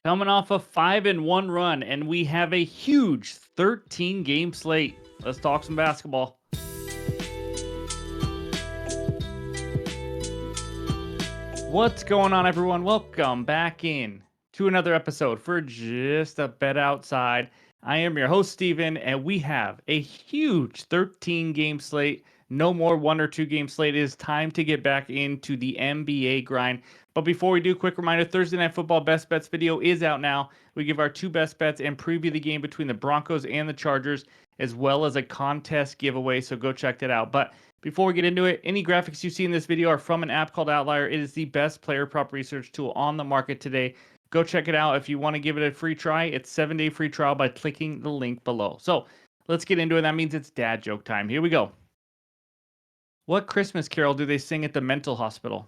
Coming off a 5-1 run, and we have a huge 13 game slate. Let's talk some basketball. What's going on, everyone? Welcome back in to another episode for Just a Bet Outside. I am your host, Steven, and we have a huge 13 game slate. No more 1 or 2 game slate. It is time to get back into the NBA grind. But before we do, quick reminder, Thursday Night Football Best Bets video is out now. We give our 2 best bets and preview the game between the Broncos and the Chargers, as well as a contest giveaway, so go check that out. But before we get into it, any graphics you see in this video are from an app called OUTLIER. It is the best player prop research tool on the market today. Go check it out. If you want to give it a free try, it's 7-day free trial by clicking the link below. So let's get into it. That means it's dad joke time. Here we go. What Christmas carol do they sing at the mental hospital?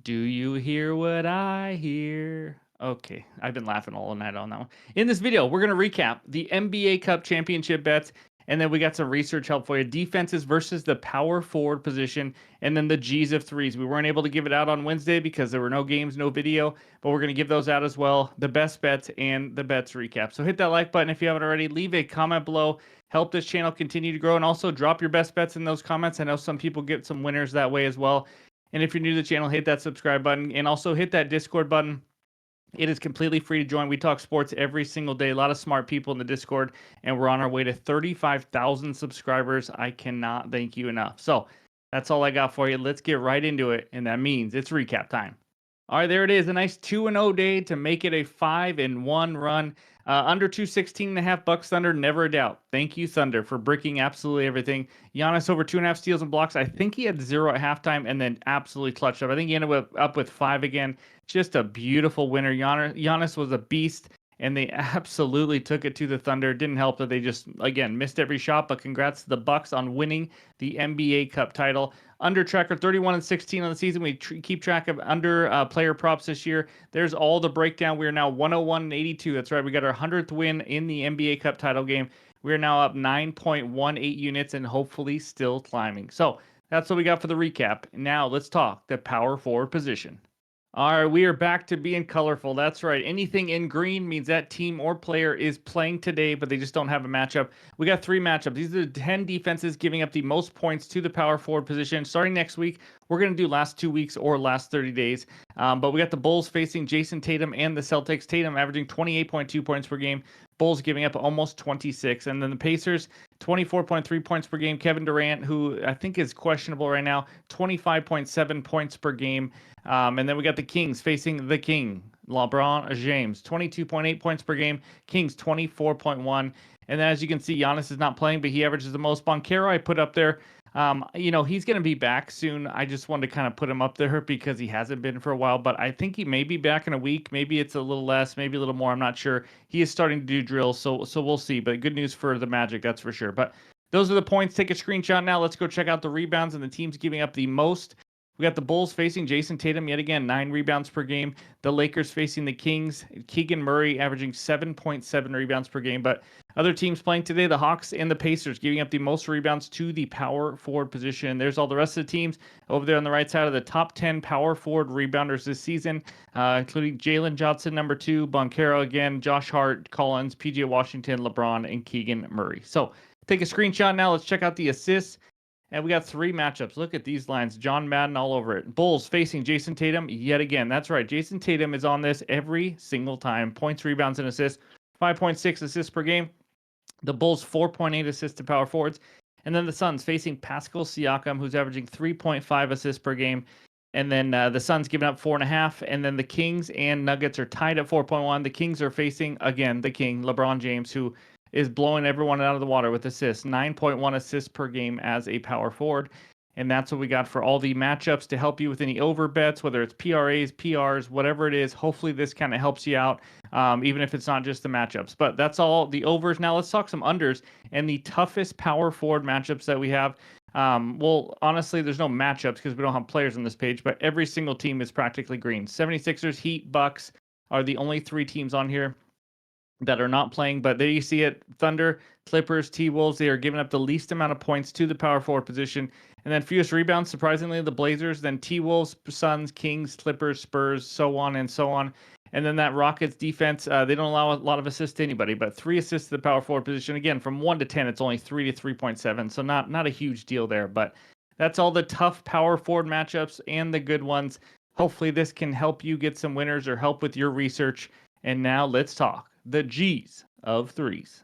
Do you hear what I hear? Okay, I've been laughing all night on that one. In this video, we're going to recap the NBA Cup championship bets, and then we got some research help for you. Defenses versus the power forward position, and then the G's of threes. We weren't able to give it out on Wednesday because there were no games, no video, but we're going to give those out as well. The best bets and the bets recap. So hit that like button if you haven't already. Leave a comment below. Help this channel continue to grow, and also drop your best bets in those comments. I know some people get some winners that way as well. And if you're new to the channel, hit that subscribe button and also hit that Discord button. It is completely free to join. We talk sports every single day. A lot of smart people in the Discord, and we're on our way to 35,000 subscribers. I cannot thank you enough. So that's all I got for you. Let's get right into it, and that means it's recap time. All right, there it is. A nice 2-0 day to make it a 5-1 run. Under 216.5 Bucks Thunder, never a doubt. Thank you, Thunder, for bricking absolutely everything. Giannis over 2.5 steals and blocks. I think he had 0 at halftime and then absolutely clutched up. I think he ended up with 5 again. Just a beautiful winner. Giannis was a beast, and they absolutely took it to the Thunder. Didn't help that they just, again, missed every shot, but congrats to the Bucks on winning the NBA Cup title. Under tracker 31-16 on the season. We keep track of under player props this year. There's all the breakdown. We are now 101-82. That's right. We got our 100th win in the NBA Cup title game. We are now up 9.18 units and hopefully still climbing. So that's what we got for the recap. Now let's talk the power forward position. All right, we are back to being colorful. That's right. Anything in green means that team or player is playing today, but they just don't have a matchup. We got 3 matchups. These are the 10 defenses giving up the most points to the power forward position. Starting next week, we're going to do last 2 weeks or last 30 days. But we got the Bulls facing Jason Tatum and the Celtics. Tatum averaging 28.2 points per game. Bulls giving up almost 26. And then the Pacers, 24.3 points per game. Kevin Durant, who I think is questionable right now, 25.7 points per game. And then we got the Kings facing the King, LeBron James, 22.8 points per game. Kings, 24.1. And then as you can see, Giannis is not playing, but he averages the most. Banchero, I put up there. He's going to be back soon. I just wanted to kind of put him up there because he hasn't been for a while, but I think he may be back in a week. Maybe it's a little less, maybe a little more. I'm not sure. He is starting to do drills, so we'll see. But good news for the Magic, that's for sure. But those are the points. Take a screenshot now. Let's go check out the rebounds and the teams giving up the most. We got the Bulls facing Jason Tatum yet again, 9 rebounds per game. The Lakers facing the Kings, Keegan Murray averaging 7.7 rebounds per game. But other teams playing today, the Hawks and the Pacers giving up the most rebounds to the power forward position. There's all the rest of the teams over there on the right side of the top 10 power forward rebounders this season, including Jalen Johnson, number 2, Banchero again, Josh Hart, Collins, PJ Washington, LeBron, and Keegan Murray. So take a screenshot now. Let's check out the assists. And we got 3 matchups. Look at these lines. John Madden all over it. Bulls facing Jason Tatum yet again. That's right. Jason Tatum is on this every single time. Points, rebounds, and assists. 5.6 assists per game. The Bulls 4.8 assists to power forwards. And then the Suns facing Pascal Siakam, who's averaging 3.5 assists per game. And then the Suns giving up 4.5. And then the Kings and Nuggets are tied at 4.1. The Kings are facing, again, the King, LeBron James, who is blowing everyone out of the water with assists. 9.1 assists per game as a power forward. And that's what we got for all the matchups to help you with any over bets, whether it's PRAs, PRs, whatever it is. Hopefully this kind of helps you out, even if it's not just the matchups. But that's all the overs. Now let's talk some unders and the toughest power forward matchups that we have. Well, honestly, there's no matchups because we don't have players on this page, but every single team is practically green. 76ers, Heat, Bucks are the only 3 teams on here that are not playing, but there you see it. Thunder, Clippers, T-Wolves, they are giving up the least amount of points to the power forward position. And then fewest rebounds, surprisingly, the Blazers, then T-Wolves, Suns, Kings, Clippers, Spurs, so on and so on. And then that Rockets defense, they don't allow a lot of assists to anybody, but 3 assists to the power forward position. Again, from 1 to 10, it's only 3 to 3.7, so not a huge deal there. But that's all the tough power forward matchups and the good ones. Hopefully, this can help you get some winners or help with your research. And now let's talk the G's of threes.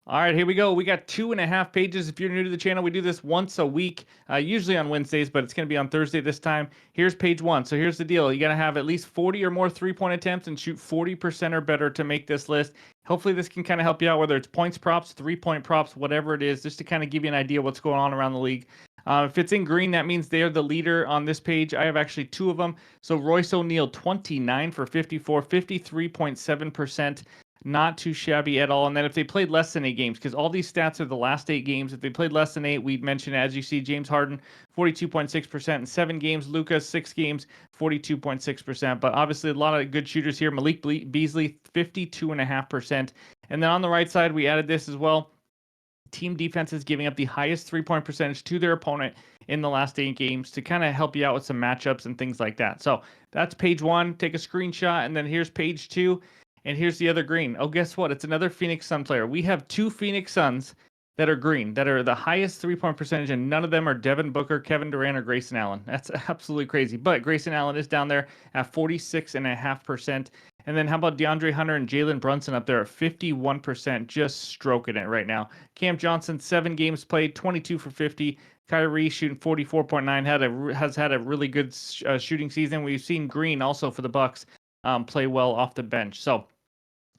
All right, here we go. We got 2.5 pages. If you're new to the channel, we do this once a week, usually on Wednesdays, but it's going to be on Thursday this time. Here's page 1. So here's the deal. You got to have at least 40 or more three-point attempts and shoot 40% or better to make this list. Hopefully this can kind of help you out, whether it's points props, three-point props, whatever it is, just to kind of give you an idea what's going on around the league. If it's in green, that means they're the leader on this page. I have actually 2 of them. So Royce O'Neal, 29 for 54, 53.7%. Not too shabby at all. And then if they played less than 8 games, because all these stats are the last 8 games. If they played less than 8, we'd mention, as you see, James Harden, 42.6% in 7 games. Luka, 6 games, 42.6%. But obviously a lot of good shooters here. Malik Beasley, 52.5%. And then on the right side, we added this as well. Team defenses giving up the highest three-point percentage to their opponent in the last 8 games to kind of help you out with some matchups and things like that. So that's page 1. Take a screenshot, and then here's page 2. And here's the other green. Oh, guess what? It's another Phoenix Sun player. We have 2 Phoenix Suns that are green, that are the highest three-point percentage, and none of them are Devin Booker, Kevin Durant, or Grayson Allen. That's absolutely crazy. But Grayson Allen is down there at 46.5%. And then how about DeAndre Hunter and Jalen Brunson up there at 51%, just stroking it right now. Cam Johnson, 7 games played, 22 for 50. Kyrie shooting 44.9, has had a really good shooting season. We've seen Green also for the Bucks play well off the bench. So,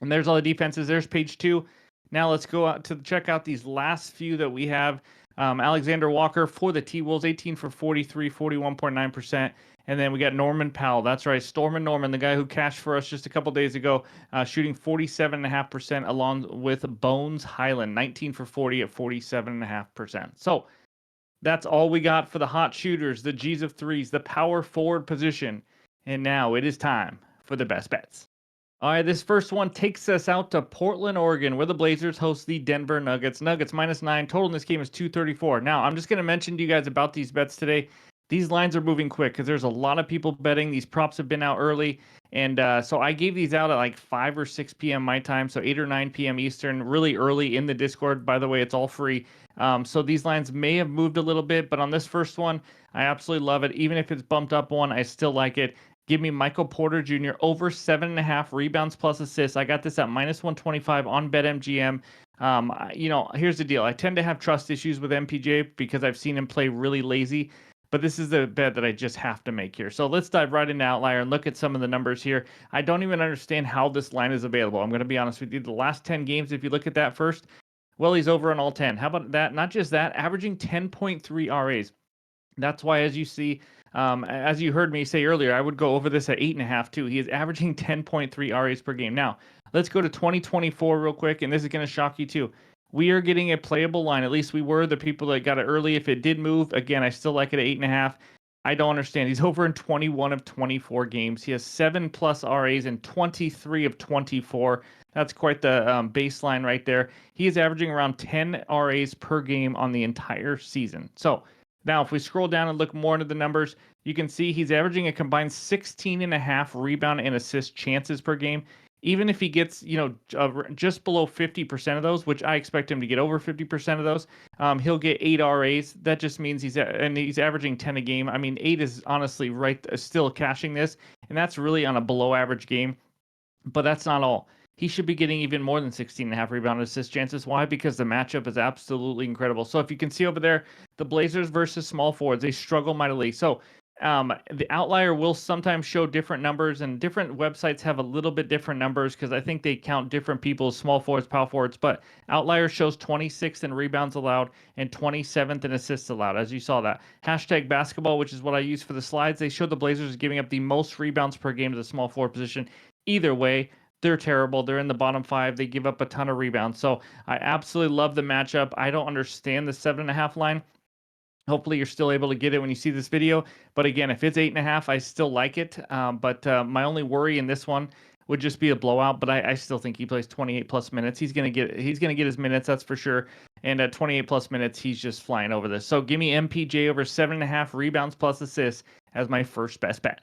and there's all the defenses. There's page 2. Now let's go out to check out these last few that we have. Alexander Walker for the T-Wolves, 18 for 43, 41.9%. And then we got Norman Powell. That's right, Stormin' Norman, the guy who cashed for us just a couple days ago, shooting 47.5%, along with Bones Highland, 19 for 40 at 47.5%. So that's all we got for the hot shooters, the G's of threes, the power forward position. And now it is time for the best bets. All right, this first one takes us out to Portland, Oregon, where the Blazers host the Denver Nuggets. Nuggets -9. Total in this game is 234. Now, I'm just going to mention to you guys about these bets today. These lines are moving quick because there's a lot of people betting. These props have been out early. And so I gave these out at like 5 or 6 p.m. my time, so 8 or 9 p.m. Eastern, really early in the Discord. By the way, it's all free. So these lines may have moved a little bit, but on this first one, I absolutely love it. Even if it's bumped up one, I still like it. Give me Michael Porter Jr. over 7.5 rebounds plus assists. I got this at -125 on BetMGM. Here's the deal. I tend to have trust issues with MPJ because I've seen him play really lazy. But this is the bet that I just have to make here. So let's dive right into Outlier and look at some of the numbers here. I don't even understand how this line is available. I'm going to be honest with you. The last 10 games, if you look at that first, well, he's over on all 10. How about that? Not just that, averaging 10.3 RAs. That's why, as you see, as you heard me say earlier, I would go over this at 8.5 too. He is averaging 10.3 RAs per game. Now, let's go to 2024 real quick, and this is going to shock you too. We are getting a playable line. At least we were the people that got it early. If it did move, again, I still like it at 8.5. I don't understand. He's over in 21 of 24 games. He has 7+ RAs in 23 of 24. That's quite the baseline right there. He is averaging around 10 RAs per game on the entire season. So now, if we scroll down and look more into the numbers, you can see he's averaging a combined 16.5 rebound and assist chances per game. Even if he gets, just below 50% of those, which I expect him to get over 50% of those, he'll get 8 RAs. That just means he's averaging 10 a game. I mean, 8 is honestly still cashing this, and that's really on a below average game. But that's not all. He should be getting even more than 16.5 rebound assist chances. Why? Because the matchup is absolutely incredible. So if you can see over there, the Blazers versus small forwards, they struggle mightily. So the Outlier will sometimes show different numbers, and different websites have a little bit different numbers because I think they count different people's small forwards, power forwards. But Outlier shows 26th in rebounds allowed and 27th in assists allowed, as you saw that. Hashtag basketball, which is what I use for the slides, they show the Blazers giving up the most rebounds per game to the small forward position. Either way, they're terrible. They're in the bottom 5. They give up a ton of rebounds. So I absolutely love the matchup. I don't understand the 7.5 line. Hopefully you're still able to get it when you see this video. But again, if it's 8.5, I still like it. But my only worry in this one would just be a blowout. But I still think he plays 28+ minutes. He's gonna get his minutes, that's for sure. And at 28+ minutes, he's just flying over this. So give me MPJ over 7.5 rebounds plus assists as my first best bet.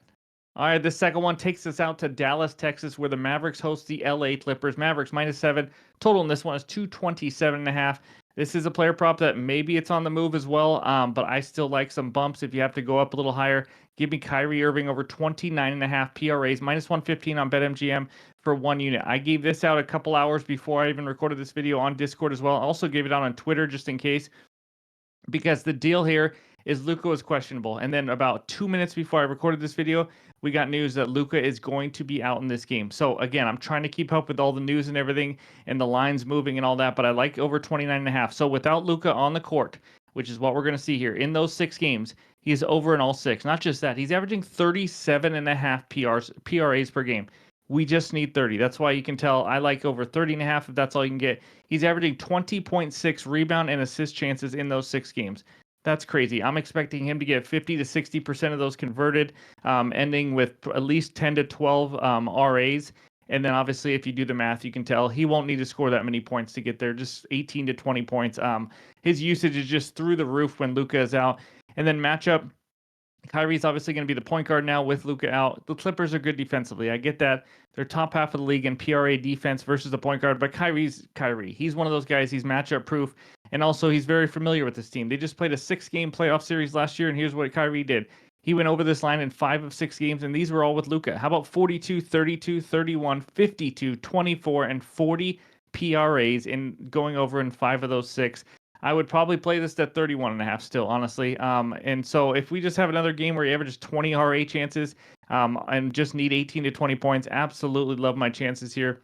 All right, the second one takes us out to Dallas, Texas, where the Mavericks host the LA Clippers. Mavericks -7. Total in this one is 227.5. This is a player prop that maybe it's on the move as well, but I still like some bumps if you have to go up a little higher. Give me Kyrie Irving over 29.5 PRAs, -115 on BetMGM for 1 unit. I gave this out a couple hours before I even recorded this video on Discord as well. I also gave it out on Twitter just in case, because the deal here is Luka was questionable. And then about 2 minutes before I recorded this video, we got news that Luka is going to be out in this game. So again, I'm trying to keep up with all the news and everything and the lines moving and all that, but I like over 29.5. So without Luka on the court, which is what we're going to see here in those 6 games, he's over in all 6. Not just that, he's averaging 37.5 PRAs per game. We just need 30. That's why you can tell I like over 30.5 if that's all you can get. He's averaging 20.6 rebound and assist chances in those 6 games. That's crazy. I'm expecting him to get 50 to 60% of those converted, ending with at least 10 to 12 RAs. And then obviously, if you do the math, you can tell he won't need to score that many points to get there, just 18 to 20 points. His usage is just through the roof when Luka is out. And then matchup, Kyrie's obviously going to be the point guard now with Luka out. The Clippers are good defensively. I get that. They're top half of the league in PRA defense versus the point guard, but Kyrie's Kyrie. He's one of those guys. He's matchup proof, and also he's very familiar with this team. They just played a 6-game playoff series last year, and here's what Kyrie did. He went over this line in 5 of 6 games, and these were all with Luka. How about 42, 32, 31, 52, 24, and 40 PRAs in going over in 5 of those 6? I would probably play this at 31.5 still, honestly. And so if we just have another game where he averages 20 RA chances and just need 18 to 20 points, absolutely love my chances here.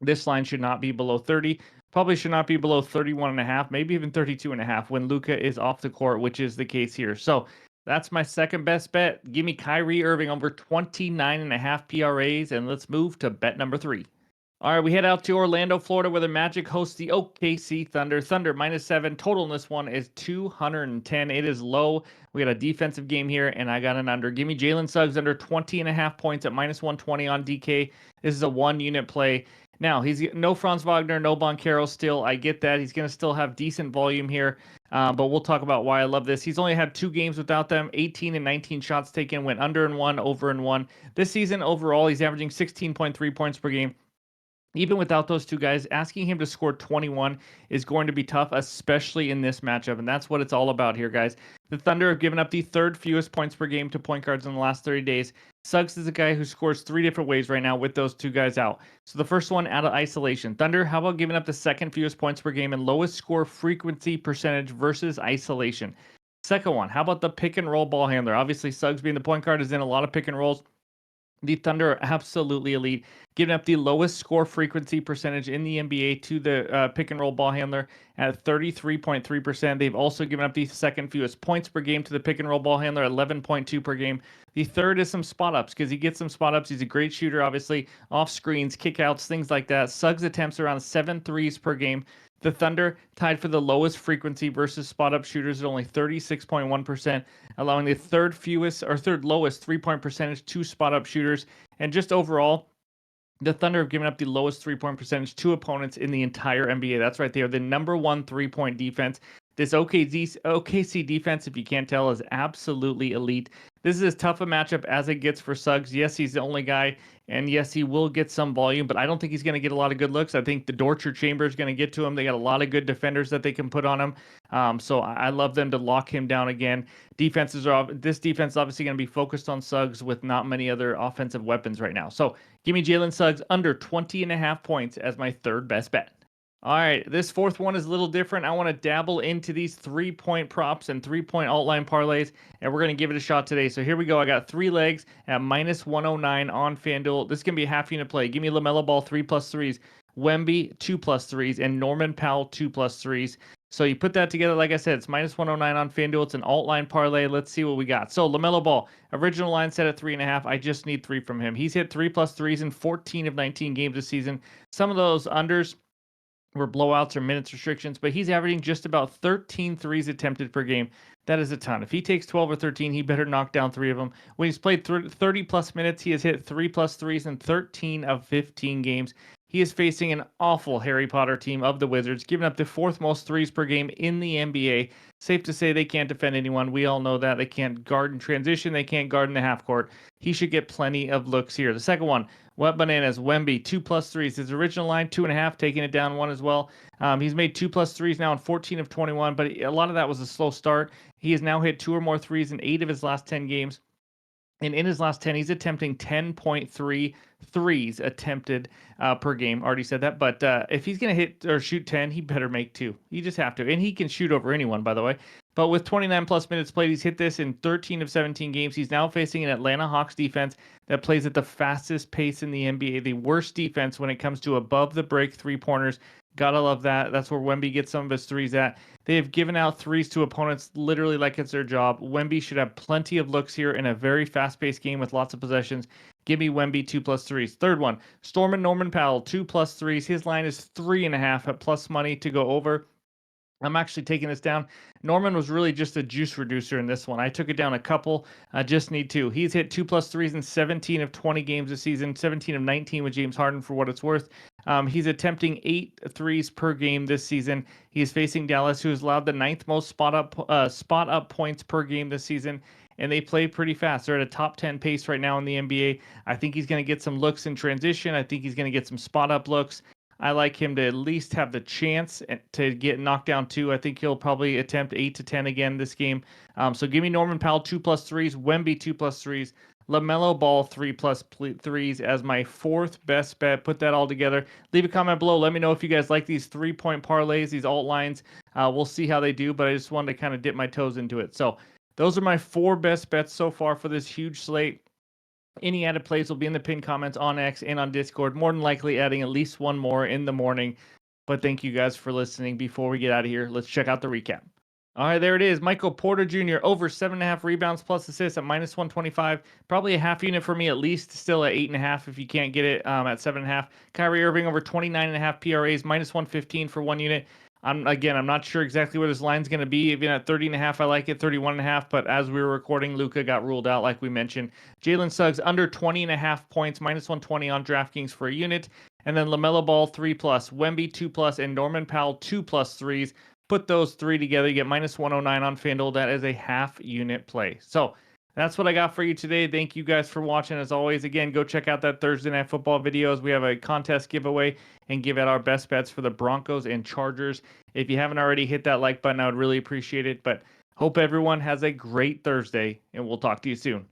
This line should not be below 30. Probably should not be below 31.5, maybe even 32.5 when Luka is off the court, which is the case here. So that's my second best bet. Give me Kyrie Irving over 29.5 PRAs, and let's move to bet number 3. All right, we head out to Orlando, Florida, where the Magic host the OKC Thunder. Thunder -7. Total in this one is 210. It is low. We got a defensive game here, and I got an under. Give me Jalen Suggs under 20.5 points at -120 on DK. This is a 1-unit play. Now, he's no Franz Wagner, no Boncaro still. I get that. He's going to still have decent volume here, but we'll talk about why I love this. He's only had 2 games without them. 18 and 19 shots taken, went under in 1, over in 1. This season, overall, he's averaging 16.3 points per game. Even without those 2 guys, asking him to score 21 is going to be tough, especially in this matchup, and that's what it's all about here, guys. The Thunder have given up the 3rd fewest points per game to point guards in the last 30 days. Suggs is a guy who scores 3 different ways right now with those 2 guys out. So the first one, out of isolation. Thunder, how about giving up the 2nd fewest points per game and lowest score frequency percentage versus isolation? Second one, how about the pick and roll ball handler? Obviously, Suggs being the point guard is in a lot of pick and rolls. The Thunder are absolutely elite, giving up the lowest score frequency percentage in the NBA to the pick and roll ball handler at 33.3%. They've also given up the 2nd fewest points per game to the pick and roll ball handler, 11.2 per game. The third is some spot ups because he gets some spot ups. He's a great shooter, obviously, off screens, kickouts, things like that. Suggs attempts around 7 threes per game. The Thunder tied for the lowest frequency versus spot-up shooters at only 36.1%, allowing the third lowest three-point percentage to spot-up shooters. And just overall, the Thunder have given up the lowest three-point percentage to opponents in the entire NBA. That's right. They are the number 1 three-point defense. This OKC defense, if you can't tell, is absolutely elite. This is as tough a matchup as it gets for Suggs. Yes, he's the only guy, and yes, he will get some volume, but I don't think he's going to get a lot of good looks. I think the Dortcher Chamber is going to get to him. They got a lot of good defenders that they can put on him. So I love them to lock him down again. This defense is obviously going to be focused on Suggs with not many other offensive weapons right now. So give me Jalen Suggs under 20.5 points as my 3rd best bet. All right, this 4th one is a little different. I want to dabble into these 3-point props and 3-point outline parlays, and we're going to give it a shot today. So here we go. I got 3 legs at -109 on FanDuel. This is going to be a half-unit play. Give me LaMelo Ball 3+3s, Wemby 2+3s, and Norman Powell 2+3s. So you put that together, like I said, it's -109 on FanDuel. It's an alt-line parlay. Let's see what we got. So LaMelo Ball, original line set at 3.5. I just need 3 from him. He's hit 3+3s in 14 of 19 games this season. Some of those unders were blowouts or minutes restrictions, but he's averaging just about 13 threes attempted per game. That is a ton. If he takes 12 or 13, he better knock down 3 of them. When he's played 30 plus minutes, he has hit 3+3s in 13 of 15 games. He is facing an awful Harry Potter team of the Wizards, giving up the fourth most threes per game in the NBA. Safe to say they can't defend anyone. We all know that. They can't guard in transition. They can't guard in the half court. He should get plenty of looks here. The second one, Wet Bananas, Wemby, 2+ threes. His original line, 2.5, taking it down one as well. He's made 2+ threes now in 14 of 21, but a lot of that was a slow start. He has now hit 2 or more threes in 8 of his last 10 games. And in his last 10, he's attempting 10.3 threes attempted per game. Already said that. But if he's going to hit or shoot 10, he better make 2. You just have to. And he can shoot over anyone, by the way. But with 29 plus minutes played, he's hit this in 13 of 17 games. He's now facing an Atlanta Hawks defense that plays at the fastest pace in the NBA, the worst defense when it comes to above the break three-pointers. Gotta love that. That's where Wemby gets some of his threes at. They have given out threes to opponents literally like it's their job. Wemby should have plenty of looks here in a very fast-paced game with lots of possessions. Give me Wemby 2+ threes. Third one, Storm and Norman Powell 2+ threes. His line is 3.5 at plus money to go over. I'm actually taking this down. Norman was really just a juice reducer in this one. I took it down a couple. I just need 2. He's hit 2+ threes in 17 of 20 games this season, 17 of 19 with James Harden for what it's worth. He's attempting 8 threes per game this season. He is facing Dallas, who has allowed the 9th most spot up points per game this season. And they play pretty fast. They're at a top 10 pace right now in the NBA. I think he's going to get some looks in transition. I think he's going to get some spot up looks. I like him to at least have the chance to get knocked down 2. I think he'll probably attempt 8 to 10 again this game. So give me Norman Powell 2+ threes, Wemby 2+ threes, LaMelo Ball 3+ threes as my 4th best bet. Put that all together. Leave a comment below. Let me know if you guys like these 3-point parlays, these alt lines. We'll see how they do, but I just wanted to kind of dip my toes into it. So those are my 4 best bets so far for this huge slate. Any added plays will be in the pinned comments on X and on Discord. More than likely adding at least one more in the morning. But thank you guys for listening. Before we get out of here, let's check out the recap. All right, there it is. Michael Porter Jr. over 7.5 rebounds plus assists at -125. Probably a half unit for me at least. Still at 8.5 if you can't get it at 7.5. Kyrie Irving over 29.5 PRAs, -115 for 1 unit. I'm not sure exactly where this line's going to be. Even at 30.5, I like it. 31.5, but as we were recording, Luka got ruled out, like we mentioned. Jalen Suggs under 20.5 points, -120 on DraftKings for a unit. And then LaMelo Ball 3+, Wemby 2+, and Norman Powell 2+ threes. Put those 3 together, you get -109 on FanDuel. That is a half unit play. So that's what I got for you today. Thank you guys for watching. As always, again, go check out that Thursday Night Football videos. We have a contest giveaway and give out our best bets for the Broncos and Chargers. If you haven't already, hit that like button. I would really appreciate it. But hope everyone has a great Thursday, and we'll talk to you soon.